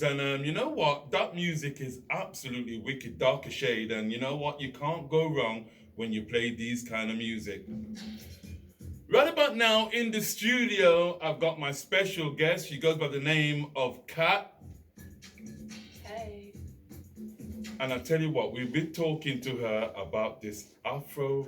And you know what? That music is absolutely wicked, darker shade. And you know what? You can't go wrong when you play these kind of music. Right about now in the studio, I've got my special guest. She goes by the name of Kat. Hey. And I tell you what, we've been talking to her about this Afro.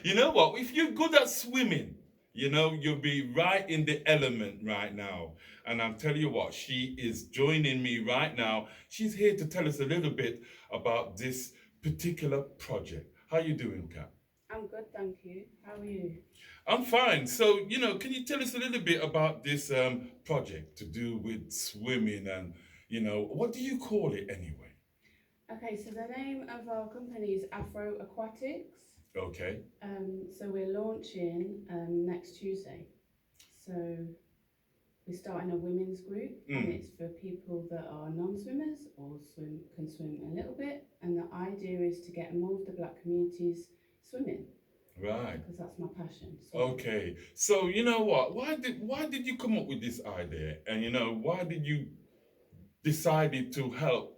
You know what? If you're good at swimming, you'll be right in the element right now. And I'm telling you what, she is joining me right now. She's here to tell us a little bit about this particular project. How you doing, Kat? I'm good, thank you. How are you? I'm fine. So, can you tell us a little bit about this project to do with swimming and, what do you call it anyway? Okay, so the name of our company is Afro Aquatics. Okay. So we're launching next Tuesday. So we're starting a women's group, and Mm, it's for people that are non-swimmers or can swim a little bit. And the idea is to get more of the black communities swimming right. because that's my passion. Swimming. Okay. So, you know what? Why did you come up with this idea? And why did you decided to help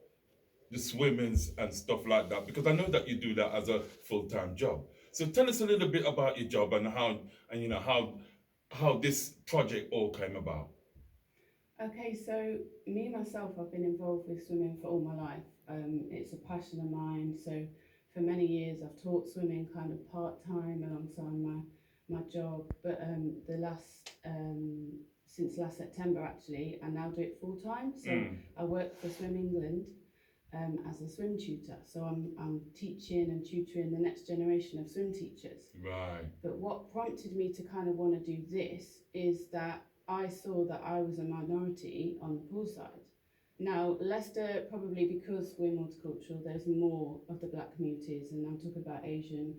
the swimmers and stuff like that? Because I know that you do that as a full-time job. So tell us a little bit about your job and how this project all came about. Okay, so me myself, I've been involved with swimming for all my life. It's a passion of mine. So for many years, I've taught swimming kind of part time alongside my job. But the last since last September, actually, I now do it full time. So Mm, I work for Swim England as a swim tutor. So I'm teaching and tutoring the next generation of swim teachers. right. But what prompted me to kind of want to do this is that I saw that I was a minority on the pool side. Now, Leicester, probably because we're multicultural, there's more of the black communities, and I'm talking about Asian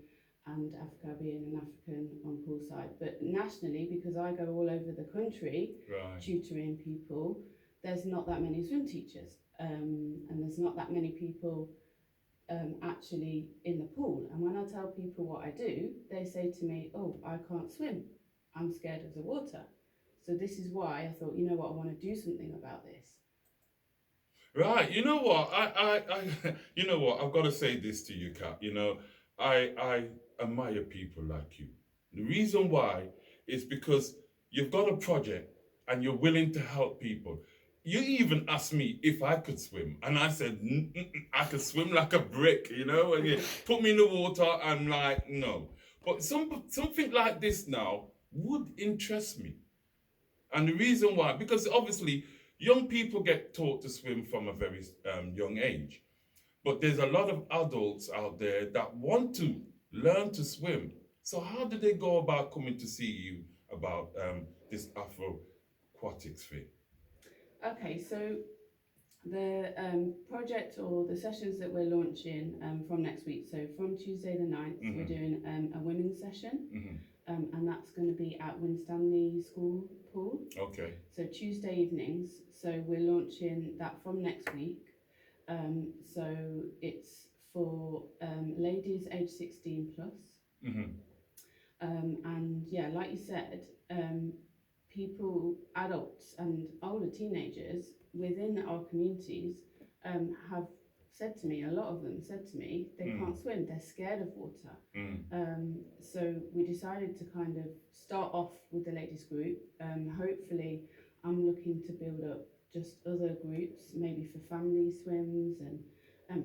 and Afro-Caribbean and African on poolside. But nationally, because I go all over the country Right. tutoring people, there's not that many swim teachers, and there's not that many people actually in the pool. And when I tell people what I do, they say to me, "Oh, I can't swim. I'm scared of the water." So this is why I thought, you know what, I want to do something about this. Right. You know what? you know what? I've got to say this to you, Kat. I admire people like you. The reason why is because you've got a project and you're willing to help people. You even asked me if I could swim, and I said I could swim like a brick. And you put me in the water, I'm like no. But something like this now would interest me. And the reason why, because obviously young people get taught to swim from a very young age. But there's a lot of adults out there that want to learn to swim. So how do they go about coming to see you about this Afro aquatics thing? Okay, so the project or the sessions that we're launching from next week, so from Tuesday the 9th, we're Hmm. doing a women's session, Hmm. and that's going to be at Winstanley School Pool. Okay. So Tuesday evenings. So we're launching that from next week. So it's for ladies aged 16 plus. Hmm. And yeah, like you said, people, adults and older teenagers within our communities have said to me, a lot of them said to me, they Mm. can't swim, they're scared of water. Mm. So we decided to kind of start off with the ladies group. Hopefully, I'm looking to build up just other groups, maybe for family swims and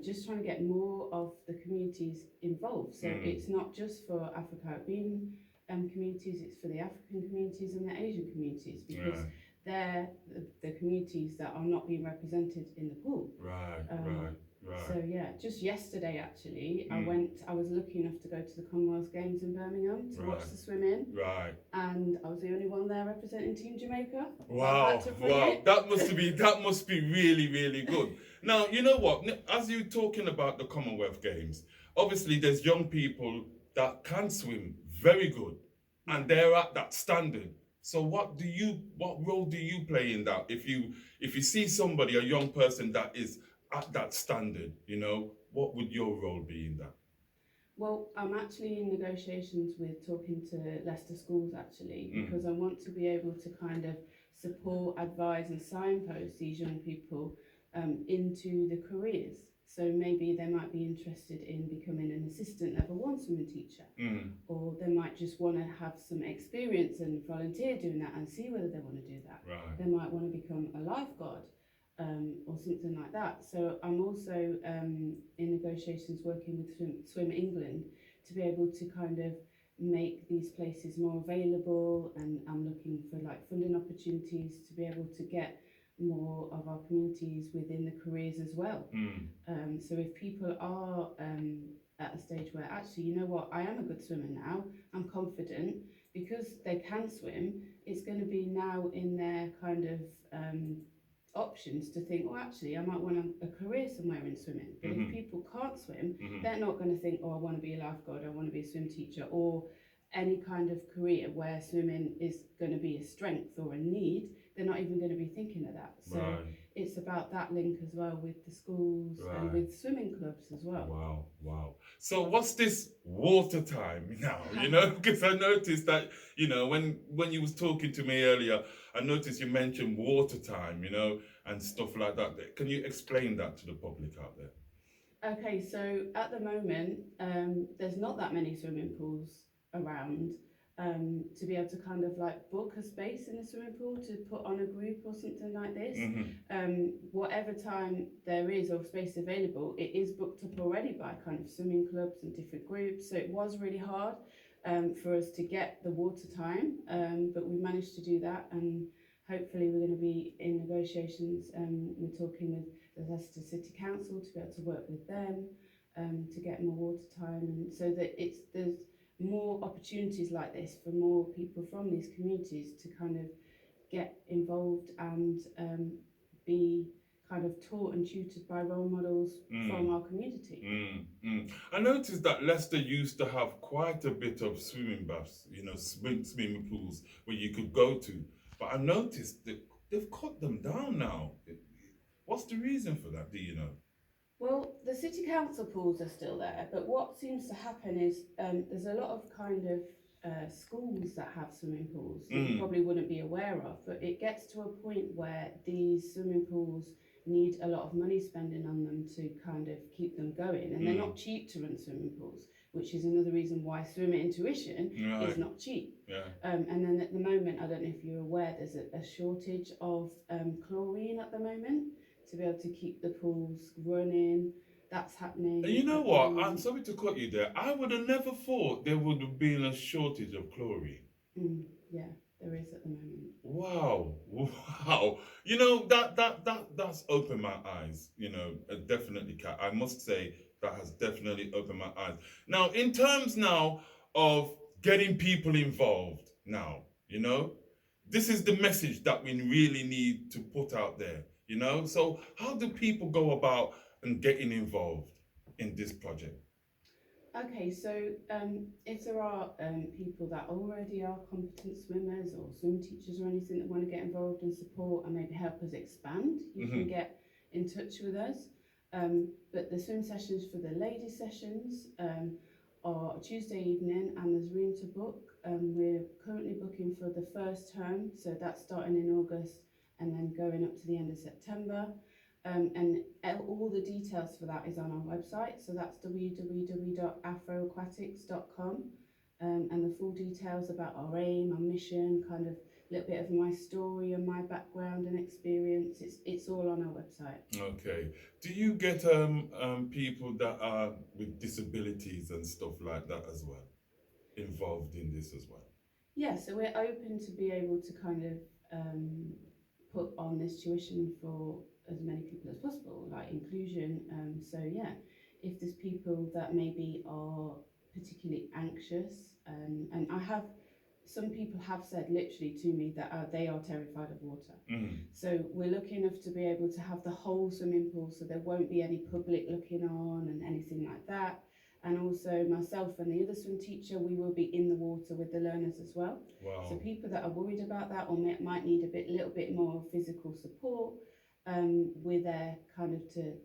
just trying to get more of the communities involved. So Mm. it's not just for Afro-Caribbean communities, it's for the African communities and the Asian communities because Right. they're the communities that are not being represented in the pool. Right. Um, Right. so Right. yeah, just yesterday actually, Mm. I was lucky enough to go to the Commonwealth Games in Birmingham to watch Right. the swimming, Right. and I was the only one there representing Team Jamaica. So I had Wow, to bring wow, it. that must be really, really good. Now, you know what? As you're talking about the Commonwealth Games, obviously there's young people that can swim very good, and they're at that standard. So, what role do you play in that? If you see somebody, a young person that is at that standard, what would your role be in that? Well, I'm actually in negotiations with talking to Leicester schools actually Mm. because I want to be able to kind of support, advise, and signpost these young people into the careers. So maybe they might be interested in becoming an assistant level one swimming teacher, or they might just want to have some experience and volunteer doing that and see whether they want to do that. Right. They might want to become a lifeguard or something like that. So I'm also in negotiations working with Swim England to be able to kind of make these places more available, and I'm looking for like funding opportunities to be able to get more of our communities within the careers as well. So if people are at a stage where actually, you know what, I am a good swimmer now, I'm confident, because they can swim, it's going to be now in their kind of options to think, oh, actually, I might want a career somewhere in swimming. But if people can't swim, they're not going to think, oh, I want to be a lifeguard, I want to be a swim teacher, or any kind of career where swimming is going to be a strength or a need. They're not even going to be thinking of that. So it's about that link as well with the schools and with swimming clubs as well. Wow, wow. So what's this water time now? You know, because I noticed that, you know, when you was talking to me earlier, I noticed you mentioned water time, you know, and stuff like that. Can you explain that to the public out there? Okay, so at the moment, there's not that many swimming pools around to be able to kind of like book a space in a swimming pool to put on a group or something like this. Whatever time there is or space available, it is booked up already by kind of swimming clubs and different groups. So it was really hard for us to get the water time, but we managed to do that, and hopefully we're going to be in negotiations. We're talking with the Leicester City Council to be able to work with them to get more water time, and so that there's more opportunities like this for more people from these communities to kind of get involved and be kind of taught and tutored by role models from our community. I noticed that Leicester used to have quite a bit of swimming baths, you know, swimming pools where you could go to, but I noticed that they've cut them down now. What's the reason for that? Do you know? Well, the city council pools are still there, but what seems to happen is there's a lot of kind of schools that have swimming pools that you probably wouldn't be aware of, but it gets to a point where these swimming pools need a lot of money spending on them to kind of keep them going, and they're not cheap to run swimming pools, which is another reason why swimmer intuition is not cheap. And then at the moment, I don't know if you're aware, there's a shortage of chlorine at the moment to be able to keep the pools running. That's happening. And you know what? I'm sorry to cut you there. I would have never thought there would have been a shortage of chlorine. Yeah, there is at the moment. Wow, wow. You know, that's opened my eyes. You know, definitely, Kat. I must say that has definitely opened my eyes. Now, in terms now of getting people involved, now, you know, this is the message that we really need to put out there. You know, so how do people go about and getting involved in this project? Okay, so if there are people that already are competent swimmers or swim teachers or anything that want to get involved and support and maybe help us expand, you can get in touch with us. But the swim sessions for the lady sessions are Tuesday evening, and there's room to book. We're currently booking for the first term, so that's starting in August and then going up to the end of September. And all the details for that is on our website, so that's www.afroaquatics.com, and the full details about our aim, our mission, kind of a little bit of my story and my background and experience. It's all on our website. Okay. Do you get people that are with disabilities and stuff like that as well involved in this as well? Yeah, so we're open to be able to kind of put on this tuition for as many people as possible, like inclusion. So yeah, if there's people that maybe are particularly anxious, and some people have said literally to me that they are terrified of water. So we're lucky enough to be able to have the whole swimming pool, so there won't be any public looking on and anything like that. And also myself and the other swim teacher, we will be in the water with the learners as well. Wow. So people that are worried about that or might need a little bit more physical support, we're there kind of to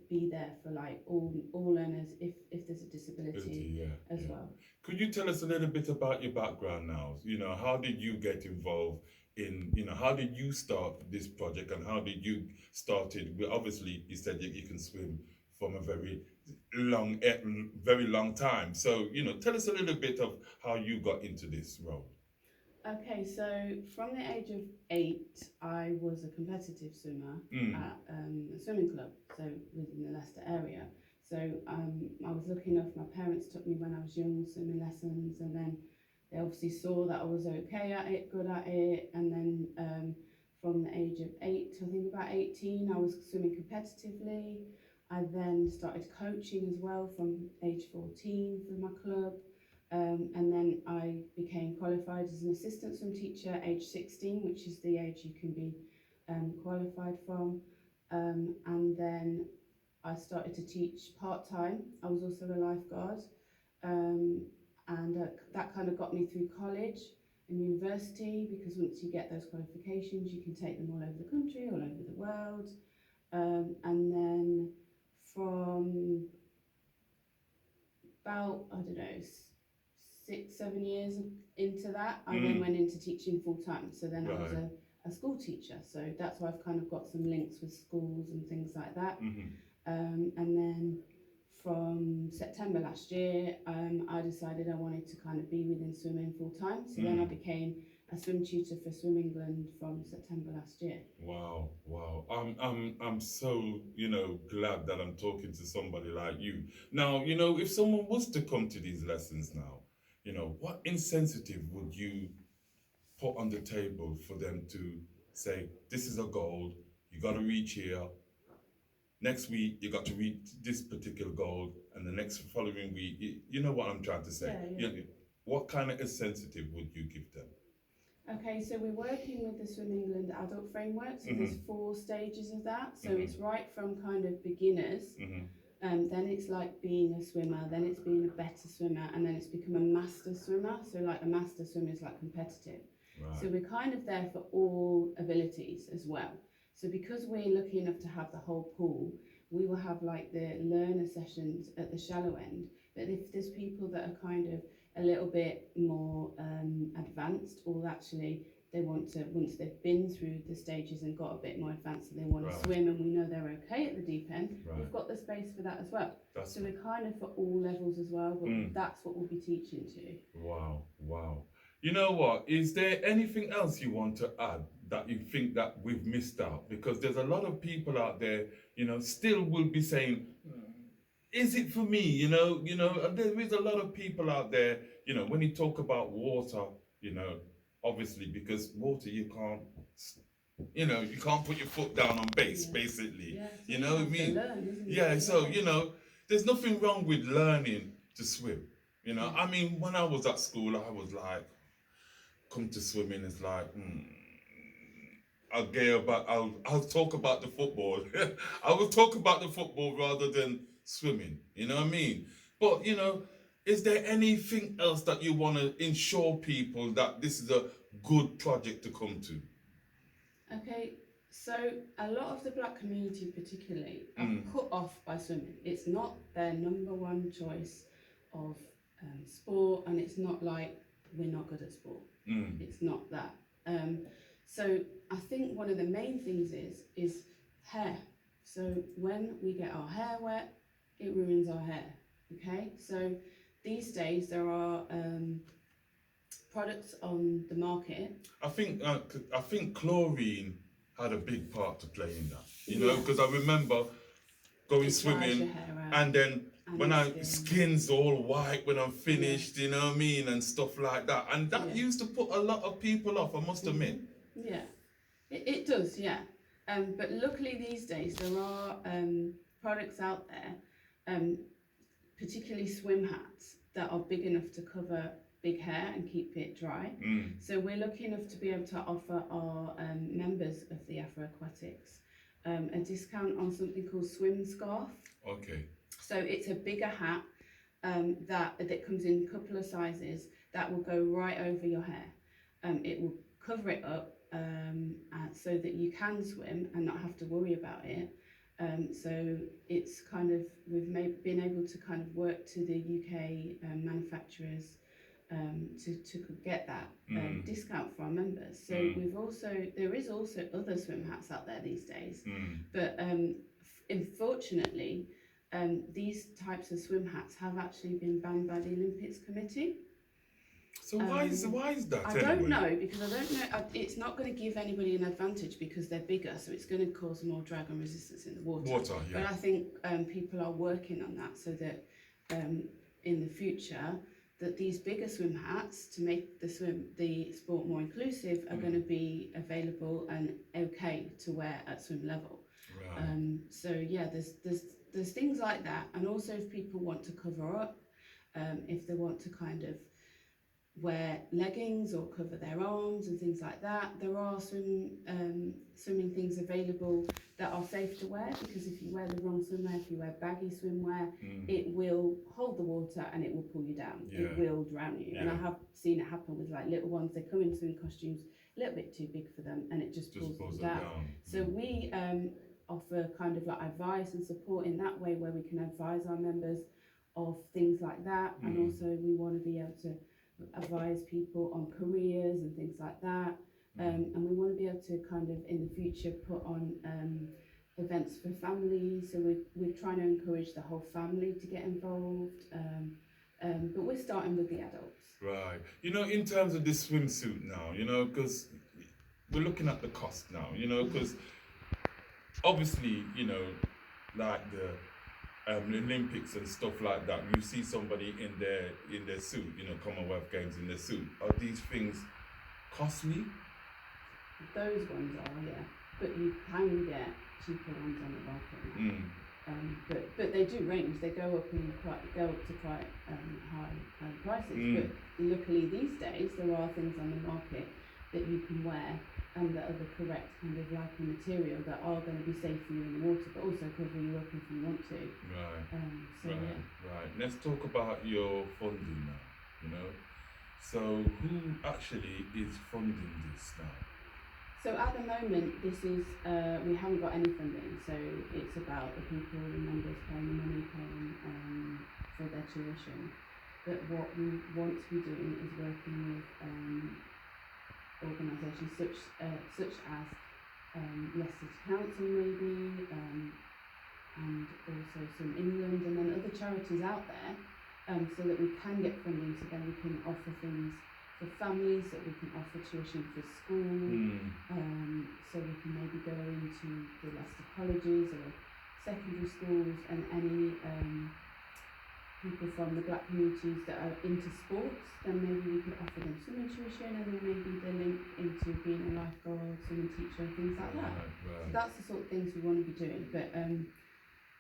be there for like all learners if there's a disability as well. Could you tell us a little bit about your background now? You know, how did you get involved in, how did you start this project and how did you start it? Well, obviously, you said you can swim from a long, very long time. So, tell us a little bit of how you got into this role. Okay, so from the age of 8, I was a competitive swimmer Mm, at a swimming club, so within the Leicester area. So I was lucky enough, my parents took me when I was young, swimming lessons, and then they obviously saw that I was okay at it, good at it, and then from the age of 8 to I think about 18, I was swimming competitively. I then started coaching as well from age 14 for my club. And then I became qualified as an assistant swim teacher age 16, which is the age you can be qualified from. And then I started to teach part-time. I was also a lifeguard. Um, and that kind of got me through college and university, because once you get those qualifications, you can take them all over the country, all over the world. And then from about, I don't know, 6, 7 years into that, I then mm, went into teaching full time. So then I was right. a school teacher. So that's why I've kind of got some links with schools and things like that. Hmm. And then from September last year, I decided I wanted to kind of be within swimming full time. So then I Mm. became a swim tutor for Swim England from September last year. Wow, wow. I'm so, glad that I'm talking to somebody like you. Now, if someone was to come to these lessons now, what insensitive would you put on the table for them to say, this is a goal, you got to reach here. Next week, you got to reach this particular goal, and the next following week, you know what I'm trying to say. Yeah, yeah. What kind of insensitive would you give them? Okay, so we're working with the Swim England adult framework. So there's Mm-hmm, 4 stages of that. So mm-hmm, it's right from kind of beginners, mm-hmm. then it's like being a swimmer, then it's being a better swimmer, and then it's become a master swimmer. So like a master swimmer is like competitive. So Right. we're kind of there for all abilities as well. So because we're lucky enough to have the whole pool, we will have like the learner sessions at the shallow end. But if there's people that are kind of a little bit more advanced, or actually they want to, once they've been through the stages and got a bit more advanced and they want to Right. swim and we know they're okay at the deep end, Right. we've got the space for that as well. That's So we're kind of for all levels as well, but that's what we'll be teaching to. wow, wow. You know what? Is there anything else you want to add that you think that we've missed out? Because there's a lot of people out there, still will be saying, is it for me? And there is a lot of people out there, when you talk about water, you know, obviously because water you can't put your foot down on base, Yeah. basically. Yeah, You so know you what I have to mean? learn, isn't it? Yeah, so, Yeah. there's nothing wrong with learning to swim. Yeah. I mean, when I was at school, I was like, come to swimming, it's like, I'll talk about the football. I will talk about the football rather than swimming. You know what I mean? But is there anything else that you want to ensure people that this is a good project to come to? Okay, so a lot of the black community particularly are Mm, put off by swimming. It's not their number one choice of sport, and it's not like we're not good at sport. mm. It's not that. So I think one of the main things is hair. So when we get our hair wet, it ruins our hair. Okay, so these days there are products on the market. I think chlorine had a big part to play in that. Yeah, Because I remember going it dries your swimming, hair out and then and when your I skin. skin's all white when I'm finished, you know what I mean, and stuff like that. And that Yeah. used to put a lot of people off, I must admit. Yeah, it does, yeah. But luckily these days there are products out there, particularly swim hats, that are big enough to cover big hair and keep it dry. So we're lucky enough to be able to offer our members of the Afro Aquatics a discount on something called Swim Scarf. Okay. So it's a bigger hat that comes in a couple of sizes that will go right over your hair. It will cover it up so that you can swim and not have to worry about it. So it's kind of, been able to kind of work to the UK manufacturers to get that discount for our members. So there is also other swim hats out there these days, but unfortunately, these types of swim hats have actually been banned by the Olympics Committee. So why is that I anyway? don't know, because I don't know. It's not going to give anybody an advantage because they're bigger, so it's going to cause more drag and resistance in the water. Yeah. But I think people are working on that so that in the future that these bigger swim hats to make the sport more inclusive are going to be available and okay to wear at swim level. Right. So yeah, there's things like that, and also if people want to cover up, if they want to kind of wear leggings or cover their arms and things like that, there are swimming things available that are safe to wear, because if you wear the wrong swimwear, if you wear baggy swimwear, it will hold the water and it will pull you down. It will drown you. And I have seen it happen with like little ones. They come in swimming costumes a little bit too big for them and it just pulls them down. So we offer kind of like advice and support in that way, where we can advise our members of things like that, and also we want to be able to advise people on careers and things like that, and we want to be able to kind of in the future put on events for families, so we're trying to encourage the whole family to get involved, but we're starting with the adults. Right. You know, in terms of this swimsuit now, you know, because we're looking at the cost now, you know, because obviously, you know, like the Olympics and stuff like that, you see somebody in their suit, you know, Commonwealth Games in their suit. Are these things costly? Those ones are, yeah, but you can get cheaper ones on the market. But they do range. They go up to quite high prices. But luckily these days there are things on the market that you can wear and that are the correct kind of lighting material that are going to be safe for you in the water, but also cover you up if you want to. Right. Right. Let's talk about your funding now. You know, so who actually is funding this now? So at the moment, this is we haven't got any funding. So it's about the people, the members paying the money, paying for their tuition. But what we want to be doing is working with organisations such as Leicester Council maybe, and also some England, and then other charities out there, so that we can get funding, so then we can offer things for families, that we can offer tuition for school, so we can maybe go into the Leicester colleges or secondary schools, and any people from the black communities that are into sports, then maybe we could offer them swimming tuition, and then maybe the link into being a lifeguard, swimming teacher, things like that. So that's the sort of things we want to be doing. But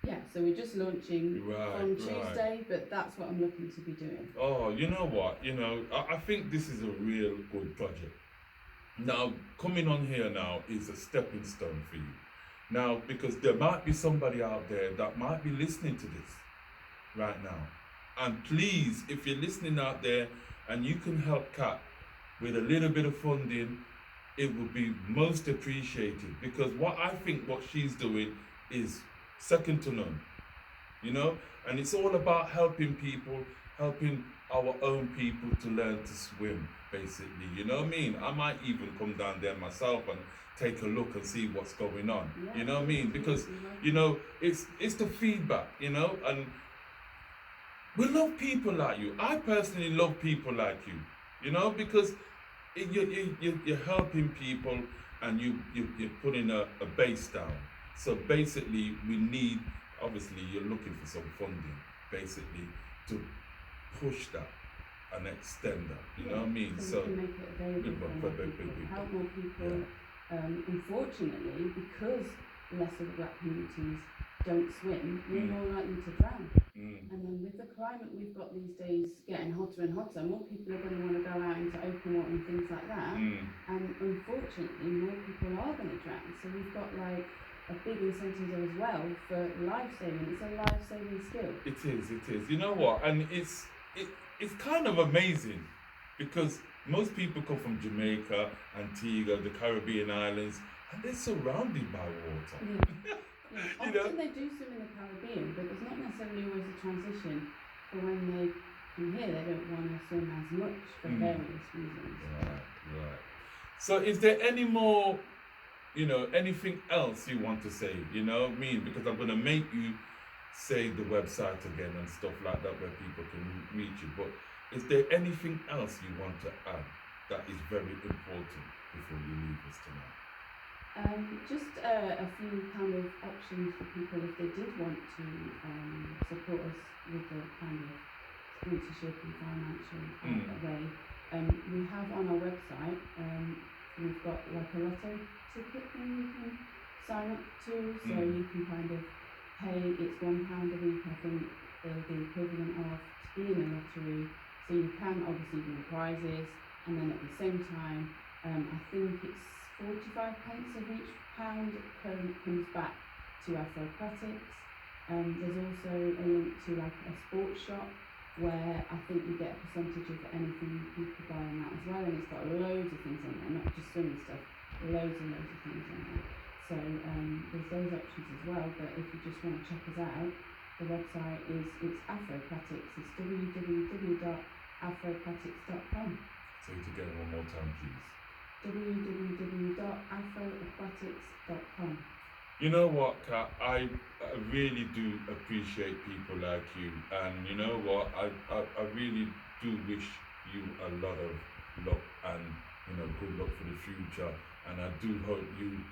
yeah, so we're just launching on Tuesday, but that's what I'm looking to be doing. Oh, you know what? You know, I think this is a real good project. Now, coming on here now is a stepping stone for you. Now, because there might be somebody out there that might be listening to this right now. And please, if you're listening out there and you can help Kat with a little bit of funding, it would be most appreciated, because what she's doing is second to none, you know, and it's all about helping people, helping our own people to learn to swim, basically, you know what I mean? I might even come down there myself and take a look and see what's going on, you know what I mean? Because, you know, it's the feedback, you know, and we love people like you. I personally love people like you, you know, because you're helping people, and you're putting a base down. So basically, we need, obviously, you're looking for some funding, basically, to push that and extend that, you know what I mean? So we can make it available for more people, help more people. Unfortunately, because less of the black communities don't swim, we're more likely to drown. And then with the climate we've got these days getting hotter and hotter, more people are going to want to go out into open water and things like that. And unfortunately, more people are going to drown. So we've got like a big incentive there as well for life saving. It's a life saving skill. It is. You know what? And it's kind of amazing, because most people come from Jamaica, Antigua, the Caribbean islands, and they're surrounded by water. Often they do swim in the Caribbean, but there's not necessarily always a transition for when they from here they don't want to swim as much for various reasons. Right. So is there any more, anything else you want to say? You know what I mean? Because I'm gonna make you say the website again and stuff like that where people can reach you. But is there anything else you want to add that is very important before you leave us tonight? Just a few kind of options for people if they did want to support us with the kind of sponsorship and financial way. We have on our website, we've got like a lotto ticket thing you can sign up to, so you can kind of pay, it's £1 a week, I think, the equivalent of to be in a lottery, so you can obviously win prizes, and then at the same time, I think it's 45 pence of each pound comes back to Afro Aquatics. There's also a link to like a sports shop where I think you get a percentage of anything people buy on that as well, and it's got loads of things on there, not just swimming stuff, loads and loads of things on there. So there's those options as well, but if you just want to check us out, the website it's Afro Aquatics, it's www.afroaquatics.com. Say it again one more time, please. www.afroaquatics.com. You know what, Kat? I really do appreciate people like you, and you know what? I really do wish you a lot of luck and good luck for the future. And I do hope you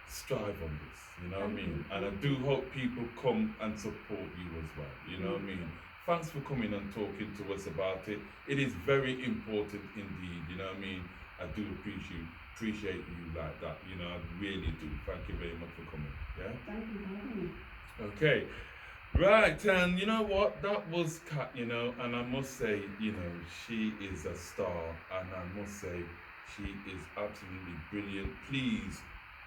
strive on this. You know what I mean? And I do hope people come and support you as well. You know what I mean? Thanks for coming and talking to us about it. It is very important indeed. You know what I mean? I do appreciate you like that. I really do. Thank you very much for coming. Yeah? Thank you for having me. Okay. Right, and you know what? That was Kat, and I must say, she is a star, and I must say, she is absolutely brilliant. Please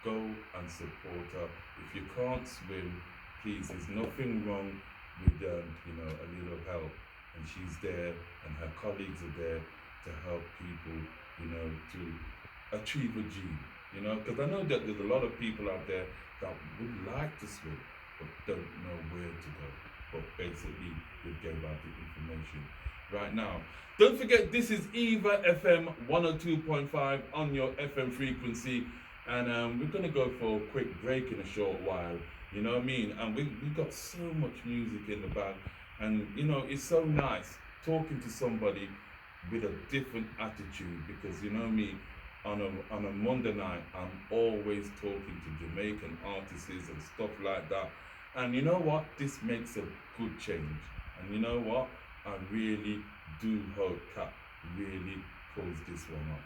go and support her. If you can't swim, please, there's nothing wrong with, a little help, and she's there, and her colleagues are there to help people, to achieve a dream, because I know that there's a lot of people out there that would like to swim but don't know where to go. But basically, we gave out the information right now. Don't forget, this is Eava FM 102.5 on your FM frequency, and we're gonna go for a quick break in a short while. You know what I mean? And we got so much music in the back, and it's so nice talking to somebody with a different attitude, because you know me, on a Monday night, I'm always talking to Jamaican artists and stuff like that. And you know what? This makes a good change. And you know what? I really do hope Kat really pulls this one off.